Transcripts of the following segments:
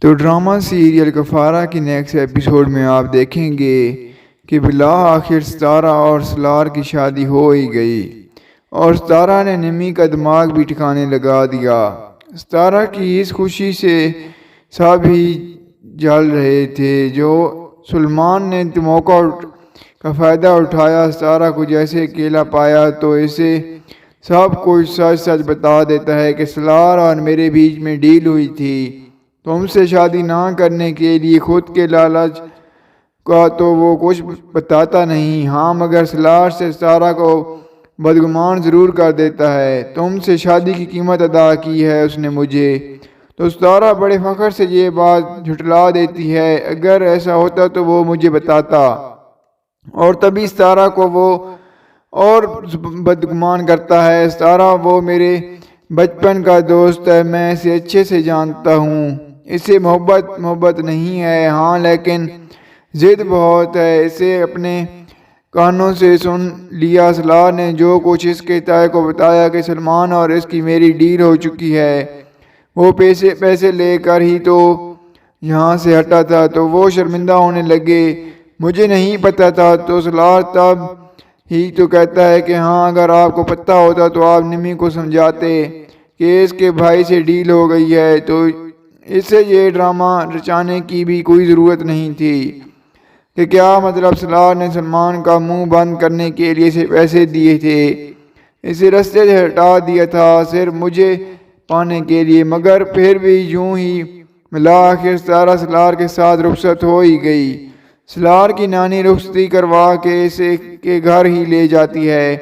تو drama serial کفارہ کی نیکسٹ ایپیسوڈ میں آپ دیکھیں گے کہ بالآخر ستارہ اور سلار کی شادی ہو ہی گئی اور ستارہ نے نمی کا دماغ بھی ٹھکانے لگا دیا۔ ستارہ کی اس خوشی سے سب ہی جل رہے تھے۔ جو سلمان نے موقع کا فائدہ اٹھایا، ستارہ کو جیسے اکیلا پایا تو اسے سب کچھ سچ سچ بتا دیتا ہے کہ سلار اور میرے بیچ میں ڈیل ہوئی تھی، تم سے شادی نہ کرنے کے لیے۔ خود کے لالچ کا تو وہ کچھ بتاتا نہیں، ہاں مگر سلار سے ستارہ کو بدگمان ضرور کر دیتا ہے۔ تم سے شادی کی قیمت ادا کی ہے اس نے مجھے۔ تو ستارہ بڑے فخر سے یہ بات جھٹلا دیتی ہے، اگر ایسا ہوتا تو وہ مجھے بتاتا، اور تبھی ستارہ کو وہ اور بدگمان کرتا ہے۔ ستارہ وہ میرے بچپن کا دوست ہے، میں اسے اچھے سے جانتا ہوں۔ اسے محبت نہیں ہے، ہاں لیکن ضد بہت ہے۔ اسے اپنے کانوں سے سن لیا۔ سلار نے جو کچھ اس کے تائے کو بتایا کہ سلمان اور اس کی میری ڈیل ہو چکی ہے، وہ پیسے لے کر ہی تو یہاں سے ہٹا تھا، تو وہ شرمندہ ہونے لگے۔ مجھے نہیں پتا تھا۔ تو سلار تب ہی تو کہتا ہے کہ ہاں اگر آپ کو پتہ ہوتا تو آپ نمی کو سمجھاتے کہ اس کے بھائی سے ڈیل ہو گئی ہے، تو اسے یہ ڈرامہ رچانے کی بھی کوئی ضرورت نہیں تھی کہ کیا مطلب سلار نے سلمان کا منہ بند کرنے کے لیے اسے پیسے دیے تھے، اسے رستے سے ہٹا دیا تھا صرف مجھے پانے کے لیے۔ مگر پھر بھی یوں ہی بالآخر ستارہ سلار کے ساتھ رخصت ہو ہی گئی۔ سلار کی نانی رخصتی کروا کے اسے کے گھر ہی لے جاتی ہے۔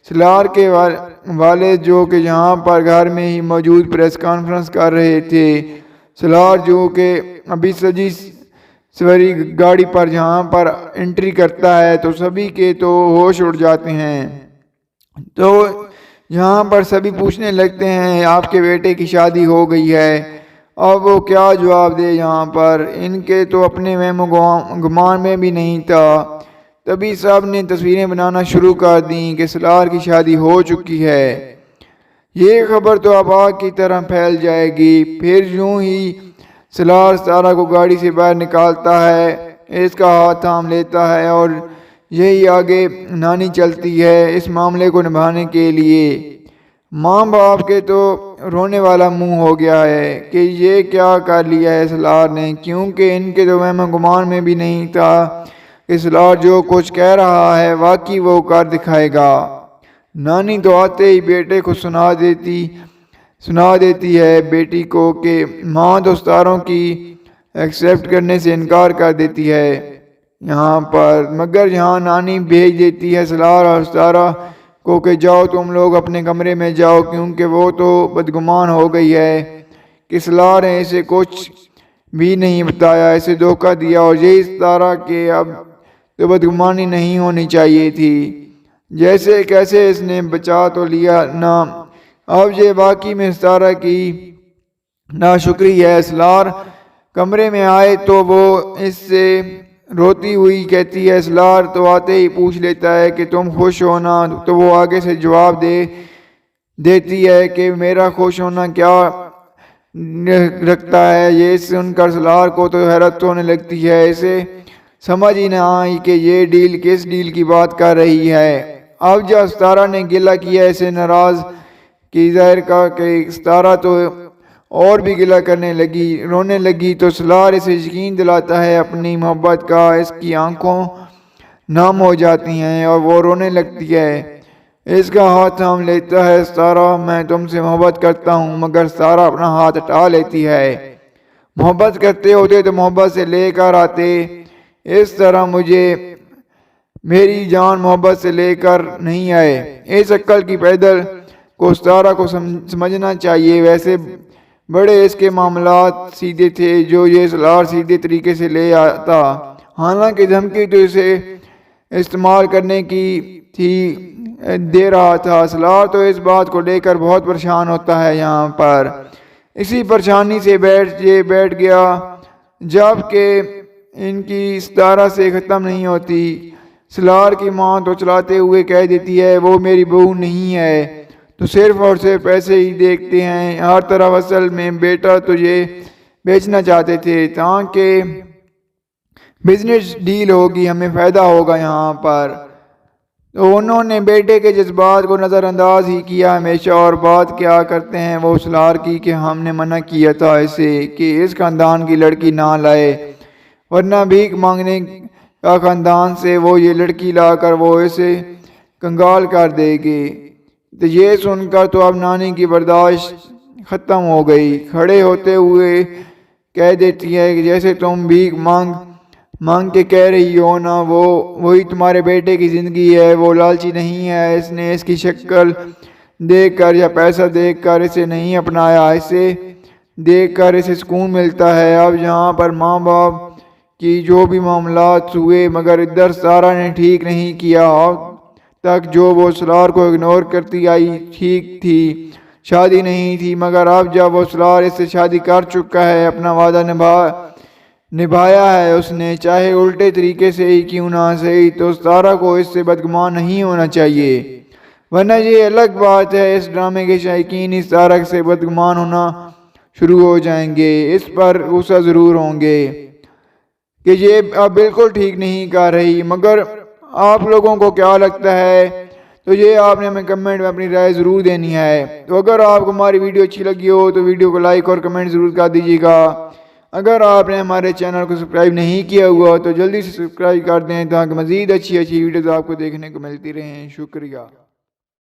سلار کے والد جو کہ یہاں پر گھر میں ہی موجود پریس کانفرنس کر رہے تھے۔ سلار جو کہ ابھی سجی سوری گاڑی پر جہاں پر انٹری کرتا ہے تو سبھی کے تو ہوش اڑ جاتے ہیں۔ تو یہاں پر سبھی پوچھنے لگتے ہیں آپ کے بیٹے کی شادی ہو گئی ہے، اب وہ کیا جواب دے۔ یہاں پر ان کے تو اپنے وہم و گمان میں بھی نہیں تھا۔ تبھی سب نے تصویریں بنانا شروع کر دیں کہ سلار کی شادی ہو چکی ہے۔ یہ خبر تو اب آگ کی طرح پھیل جائے گی۔ پھر یوں ہی سلار ستارہ کو گاڑی سے باہر نکالتا ہے، اس کا ہاتھ تھام لیتا ہے اور یہی آگے نانی چلتی ہے اس معاملے کو نبھانے کے لیے۔ ماں باپ کے تو رونے والا منہ ہو گیا ہے کہ یہ کیا کر لیا ہے سلار نے، کیونکہ ان کے تو وہم گمان میں بھی نہیں تھا کہ سلار جو کچھ کہہ رہا ہے واقعی وہ کر دکھائے گا۔ نانی تو آتے ہی بیٹے کو سنا دیتی ہے بیٹی کو کہ ماں تو ستاروں کی ایکسیپٹ کرنے سے انکار کر دیتی ہے یہاں پر، مگر یہاں نانی بھیج دیتی ہے سلار اور ستارہ کو کہ جاؤ تم لوگ اپنے کمرے میں جاؤ، کیونکہ وہ تو بدگمان ہو گئی ہے کہ سلار نے اسے کچھ بھی نہیں بتایا، اسے دھوکہ دیا، اور یہی ستارہ کہ اب تو بدگمانی نہیں ہونی چاہیے تھی، جیسے کیسے اس نے بچا تو لیا نا۔ اب یہ واقعی میں ستارہ کی ناشکری ہے۔ سلار کمرے میں آئے تو وہ اس سے روتی ہوئی کہتی ہے، سلار تو آتے ہی پوچھ لیتا ہے کہ تم خوش ہو نا، تو وہ آگے سے جواب دیتی ہے کہ میرا خوش ہونا کیا رکھتا ہے۔ یہ سن کر سلار کو تو حیرت ہونے لگتی ہے، اسے سمجھ ہی نہ آئی کہ یہ ڈیل کس ڈیل کی بات کر رہی ہے۔ اب جب ستارہ نے گلہ کیا اسے ناراض کی ظاہر کا کہ ستارہ تو اور بھی گلہ کرنے لگی، رونے لگی، تو سلار اسے یقین دلاتا ہے اپنی محبت کا۔ اس کی آنکھوں نم ہو جاتی ہیں اور وہ رونے لگتی ہے، اس کا ہاتھ تھام لیتا ہے۔ ستارہ میں تم سے محبت کرتا ہوں، مگر ستارہ اپنا ہاتھ ہٹا لیتی ہے۔ محبت کرتے ہوتے تو محبت سے لے کر آتے، اس طرح مجھے میری جان محبت سے لے کر نہیں آئے۔ اس عقل کی پیدل کو ستارہ کو سمجھنا چاہیے، ویسے بڑے اس کے معاملات سیدھے تھے جو یہ سلار سیدھے طریقے سے لے آتا، حالانکہ دھمکی تو اسے استعمال کرنے کی تھی دے رہا تھا۔ سلار تو اس بات کو لے کر بہت پریشان ہوتا ہے یہاں پر، اسی پریشانی سے بیٹھ گیا جب کہ ان کی ستارہ سے ختم نہیں ہوتی۔ سلار کی ماں تو چلاتے ہوئے کہہ دیتی ہے وہ میری بہو نہیں ہے، تو صرف اور صرف پیسے ہی دیکھتے ہیں ہر طرف، اصل میں بیٹا تو یہ بیچنا چاہتے تھے تاکہ بزنس ڈیل ہوگی، ہمیں فائدہ ہوگا یہاں پر۔ تو انہوں نے بیٹے کے جذبات کو نظر انداز ہی کیا ہمیشہ، اور بات کیا کرتے ہیں وہ سلار کی کہ ہم نے منع کیا تھا اسے کہ اس خاندان کی لڑکی نہ لائے، ورنہ بھیک مانگنے کا خاندان سے وہ یہ لڑکی لا کر وہ اسے کنگال کر دے گی۔ تو یہ سن کر تو اب نانی کی برداشت ختم ہو گئی، کھڑے ہوتے ہوئے کہہ دیتی ہے کہ جیسے تم بھیک مانگ کے کہہ رہی ہو نا، وہی تمہارے بیٹے کی زندگی ہے۔ وہ لالچی نہیں ہے، اس نے اس کی شکل دیکھ کر یا پیسہ دیکھ کر اسے نہیں اپنایا، اسے دیکھ کر اسے سکون ملتا ہے۔ اب یہاں پر ماں باپ کی جو بھی معاملات ہوئے، مگر ادھر سارا نے ٹھیک نہیں کیا۔ اب تک جو وہ سلار کو اگنور کرتی آئی ٹھیک تھی، شادی نہیں تھی، مگر اب جب وہ سلار اس سے شادی کر چکا ہے، اپنا وعدہ نبھایا ہے اس نے، چاہے الٹے طریقے سے ہی کیوں نہ صحیح، تو ستارہ کو اس سے بدگمان نہیں ہونا چاہیے، ورنہ یہ الگ بات ہے اس ڈرامے کے شائقین اس ستارہ سے بدگمان ہونا شروع ہو جائیں گے، اس پر غصہ ضرور ہوں گے کہ یہ اب بالکل ٹھیک نہیں کر رہی۔ مگر آپ لوگوں کو کیا لگتا ہے؟ تو یہ آپ نے ہمیں کمنٹ میں اپنی رائے ضرور دینی ہے۔ تو اگر آپ کو ہماری ویڈیو اچھی لگی ہو تو ویڈیو کو لائک اور کمنٹ ضرور کر دیجیے گا۔ اگر آپ نے ہمارے چینل کو سبسکرائب نہیں کیا ہوا تو جلدی سے سبسکرائب کر دیں تاکہ مزید اچھی ویڈیوز آپ کو دیکھنے کو ملتی رہیں۔ شکریہ۔